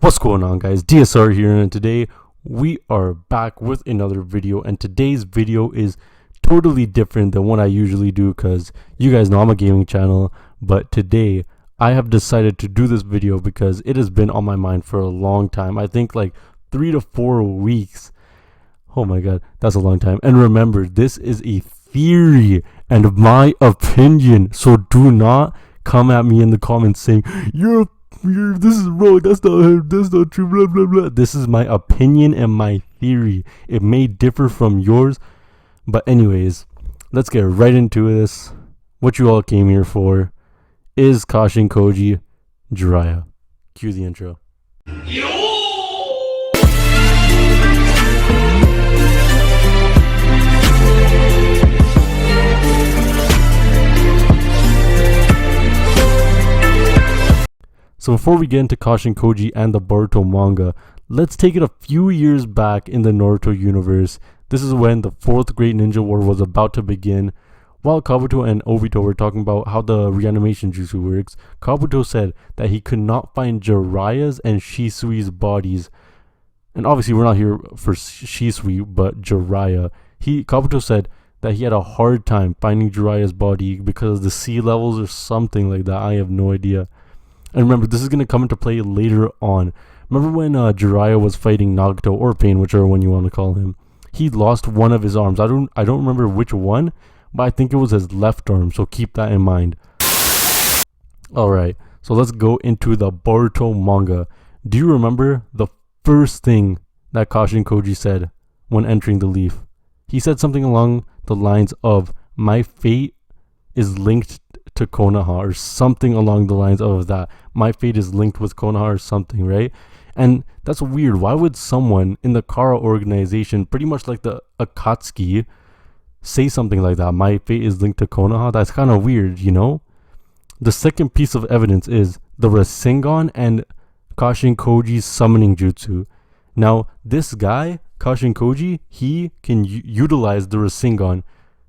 What's going on, guys? DSR here, and today we are back with another video. And today's video is totally different than what I usually do, because you guys know I'm a gaming channel. But today I have decided to do this video because it has been on my mind for a long time. I think like 3 to 4 weeks. Oh my god, that's a long time. And remember, this is a theory and my opinion, so do not come at me in the comments saying this is wrong, that's not true, blah blah blah. This is my opinion and my theory. It may differ from yours, but anyways, let's get right into this. What you all came here for is Kashin Koji Jiraiya. Cue the intro. So before we get into Kashin Koji and the Boruto manga, let's take it a few years back in the Naruto universe. This is when the 4th Great Ninja War was about to begin. While Kabuto and Obito were talking about how the reanimation jutsu works, Kabuto said that he could not find Jiraiya's and Shisui's bodies. And obviously we're not here for Shisui, but Jiraiya. Kabuto said that he had a hard time finding Jiraiya's body because of the sea levels or something like that. I have no idea. And remember, this is going to come into play later on. Remember when Jiraiya was fighting Nagato, or Pain, whichever one you want to call him. He lost one of his arms. I don't remember which one, but I think it was his left arm, so keep that in mind. Alright, so let's go into the Boruto manga. Do you remember the first thing that Kashin Koji said when entering the Leaf? He said something along the lines of, "My fate is linked to Konoha," or something along the lines of that. My fate is linked with Konoha or something, right? And that's weird. Why would someone in the Kara organization, pretty much like the Akatsuki, say something like that? My fate is linked to Konoha? That's kind of weird, you know? The second piece of evidence is the Rasengan and Kashin Koji's summoning jutsu. Now, this guy, Kashin Koji, he can utilize the Rasengan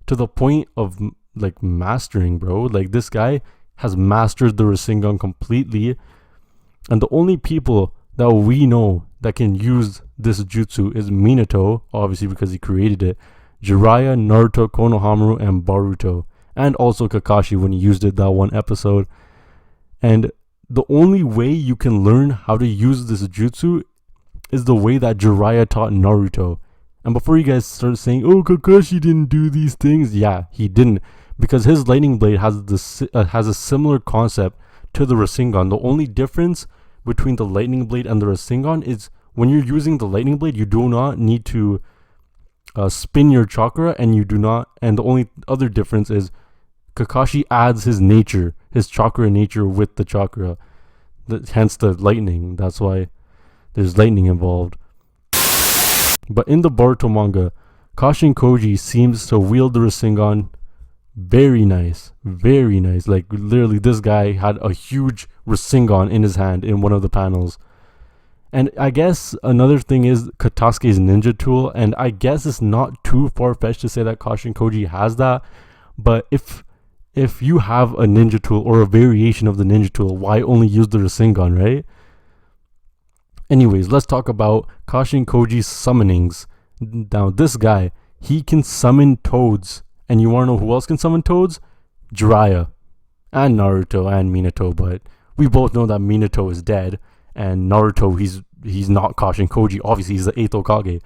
to the point of like mastering, bro. Like, this guy has mastered the Rasengan completely, and the only people that we know that can use this jutsu is Minato, obviously because he created it, Jiraiya, Naruto, Konohamaru, and Boruto, and also Kakashi when he used it that one episode. And the only way you can learn how to use this jutsu is the way that Jiraiya taught Naruto. And before you guys start saying, "Oh, Kakashi didn't do these things," yeah, he didn't, because his lightning blade has a similar concept to the Rasengan. The only difference between the lightning blade and the Rasengan is when you're using the lightning blade, you do not need to spin your chakra, and the only other difference is Kakashi adds his chakra nature with the chakra, hence the lightning. That's why there's lightning involved. But in the Boruto manga, Kashin Koji seems to wield the Rasengan very nice. Like, literally, this guy had a huge Rasengan in his hand in one of the panels. And I guess another thing is Katasuke's ninja tool, and I guess it's not too far-fetched to say that Kashin Koji has that. But if you have a ninja tool or a variation of the ninja tool, why only use the Rasengan, right? Anyways, let's talk about Kashin Koji's summonings. Now, this guy, he can summon toads. And you want to know who else can summon toads? Jiraiya. And Naruto and Minato. But we both know that Minato is dead. And Naruto, he's not Kashin Koji. Obviously, he's the 8th Hokage.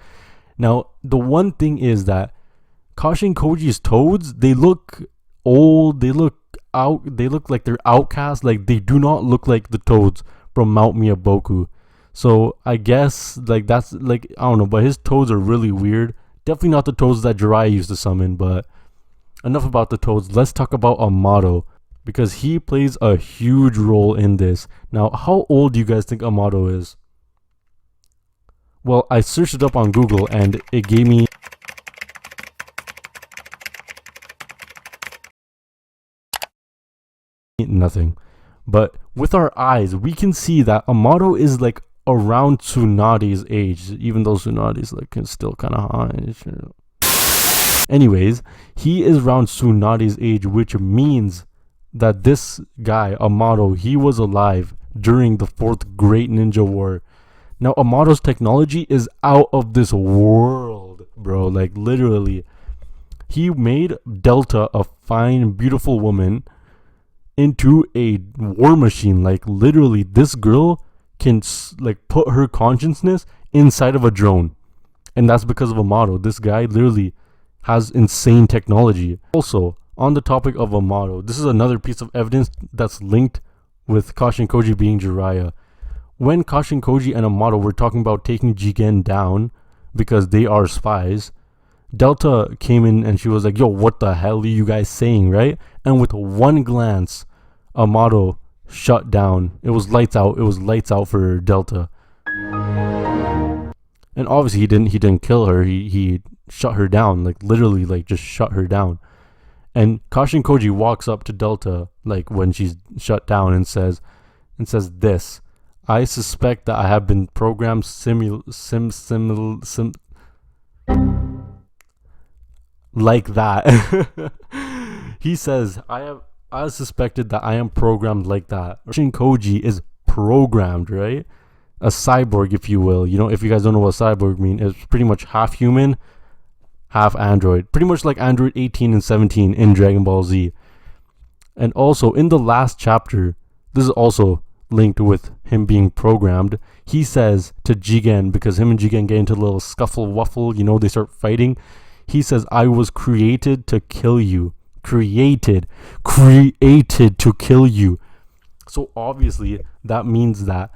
Now, the one thing is that Kashin Koji's toads, they look old. They look like they're outcast. Like, they do not look like the toads from Mount Miyaboku. So I guess, like, that's, like, I don't know, but his toads are really weird. Definitely not the toads that Jiraiya used to summon. But enough about the toads. Let's talk about Amato, because he plays a huge role in this. Now, how old do you guys think Amato is? Well, I searched it up on Google and it gave me nothing. But with our eyes, we can see that Amato is like around Tsunade's age, even though Tsunade's like still kind of high. Anyways, he is around Tsunade's age, which means that this guy, Amato, he was alive during the 4th Great Ninja War. Now, Amado's technology is out of this world, bro. Like, literally. He made Delta, a fine, beautiful woman, into a war machine. Like, literally, this girl can, like, put her consciousness inside of a drone. And that's because of Amado. This guy literally has insane technology. Also, on the topic of Amado, this is another piece of evidence that's linked with Kashin Koji being Jiraiya. When Kashin Koji and Amado were talking about taking Jigen down because they are spies, Delta came in and she was like, yo, what the hell are you guys saying, right? And with one glance, Amado shut down. It was lights out. It was lights out for Delta. And obviously he didn't kill her. He shut her down, like literally, like just shut her down. And Kashin Koji walks up to Delta, like when she's shut down, and says this: I suspect that I have been programmed like that. He says, I suspected that I am programmed like that. Kashin Koji is programmed, right? A cyborg, if you will. You know, if you guys don't know what cyborg mean, it's pretty much half human, half android. Pretty much like Android 18 and 17 in Dragon Ball Z. And also in the last chapter, this is also linked with him being programmed. He says to Jigen, because him and Jigen get into a little scuffle waffle, you know, they start fighting. He says, I was created to kill you. Created to kill you. So obviously that means that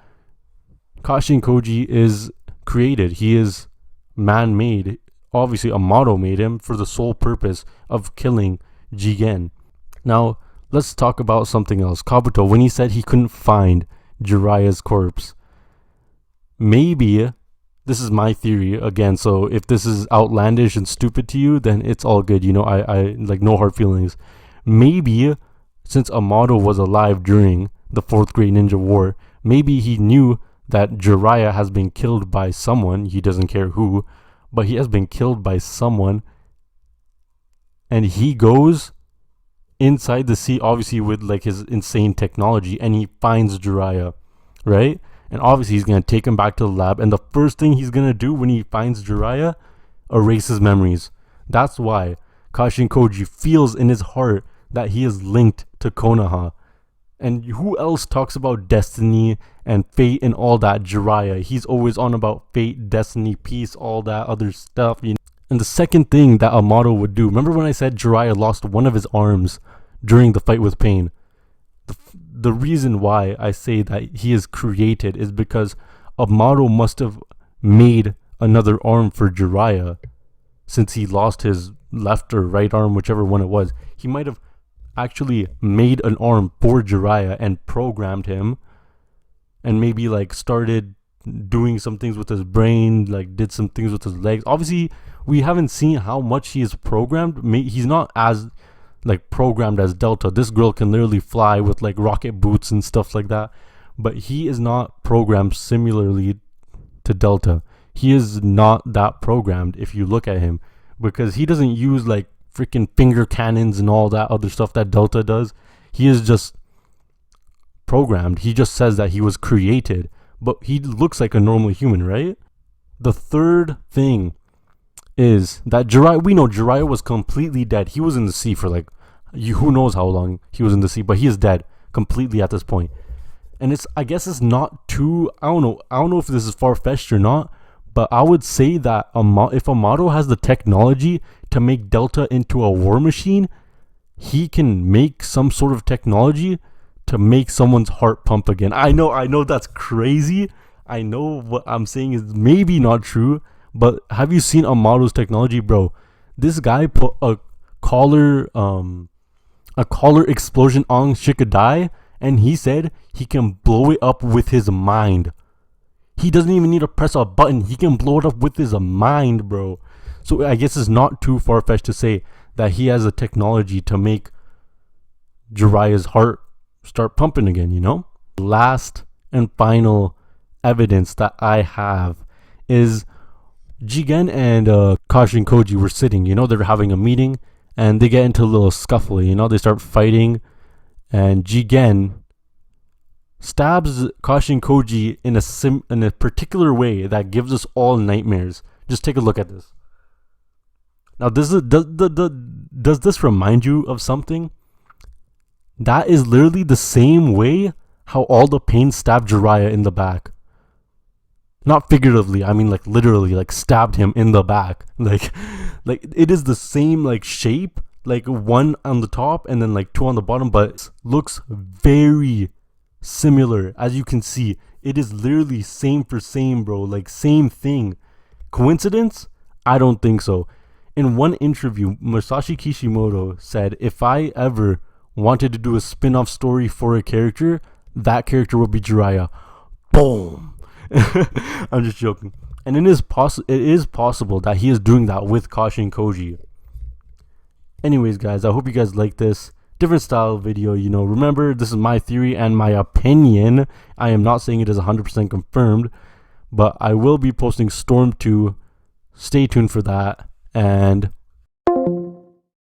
Kashin Koji is created. He is man-made. Obviously Amado made him for the sole purpose of killing Jigen. Now let's talk about something else. Kabuto, when he said he couldn't find Jiraiya's corpse, maybe, this is my theory again, so if this is outlandish and stupid to you, then it's all good, you know, I like, no hard feelings. Maybe since Amado was alive during the 4th Great Ninja War, maybe he knew that Jiraiya has been killed by someone, he doesn't care who, but he has been killed by someone, and he goes inside the sea, obviously with like his insane technology, and he finds Jiraiya, right? And obviously he's going to take him back to the lab, and the first thing he's going to do when he finds Jiraiya, erase his memories. That's why Kashin Koji feels in his heart that he is linked to Konoha. And who else talks about destiny and fate and all that? Jiraiya. He's always on about fate, destiny, peace, all that other stuff, you know? And the second thing that Amado would do, remember when I said Jiraiya lost one of his arms during the fight with Pain? The reason why I say that he is created is because Amado must have made another arm for Jiraiya, since he lost his left or right arm, whichever one it was. He might have actually made an arm for Jiraiya and programmed him, and maybe like started doing some things with his brain, like did some things with his legs. Obviously we haven't seen how much he is programmed. He's not as like programmed as Delta. This girl can literally fly with like rocket boots and stuff like that, but he is not programmed similarly to Delta. He is not that programmed if you look at him, because he doesn't use like freaking finger cannons and all that other stuff that Delta does. He is just programmed. He just says that he was created, but he looks like a normal human, right? The third thing is that Jiraiya, we know Jiraiya was completely dead. He was in the sea for like, who knows how long he was in the sea, but he is dead completely at this point. And it's, I guess it's not too, I don't know if this is far-fetched or not, but I would say that if Amado has the technology to make Delta into a war machine, he can make some sort of technology to make someone's heart pump again. I know that's crazy. I know what I'm saying is maybe not true, but have you seen Amado's technology, bro? This guy put a collar explosion on Shikadai, and he said he can blow it up with his mind. He doesn't even need to press a button. He can blow it up with his mind, bro. So I guess it's not too far-fetched to say that he has a technology to make Jiraiya's heart start pumping again, you know? Last and final evidence that I have is Jigen and Kashin Koji were sitting, you know, they're having a meeting, and they get into a little scuffle, you know, they start fighting, and Jigen stabs Kashin Koji in a particular way that gives us all nightmares. Just take a look at this. Now, does this remind you of something? That is literally the same way how all the pain stabbed Jiraiya in the back. Not figuratively, I mean like literally, like stabbed him in the back. Like it is the same like shape, like one on the top and then like two on the bottom, but it looks very similar. As you can see, it is literally same for same, bro. Like same thing. Coincidence? I don't think so. In one interview, Masashi Kishimoto said, if I ever wanted to do a spin-off story for a character, that character would be Jiraiya. Boom. I'm just joking. And it is possible that he is doing that with Kashin Koji. Anyways, guys, I hope you guys like this different style video. You know, remember, this is my theory and my opinion. I am not saying it is 100% confirmed, but I will be posting Storm 2. Stay tuned for that, and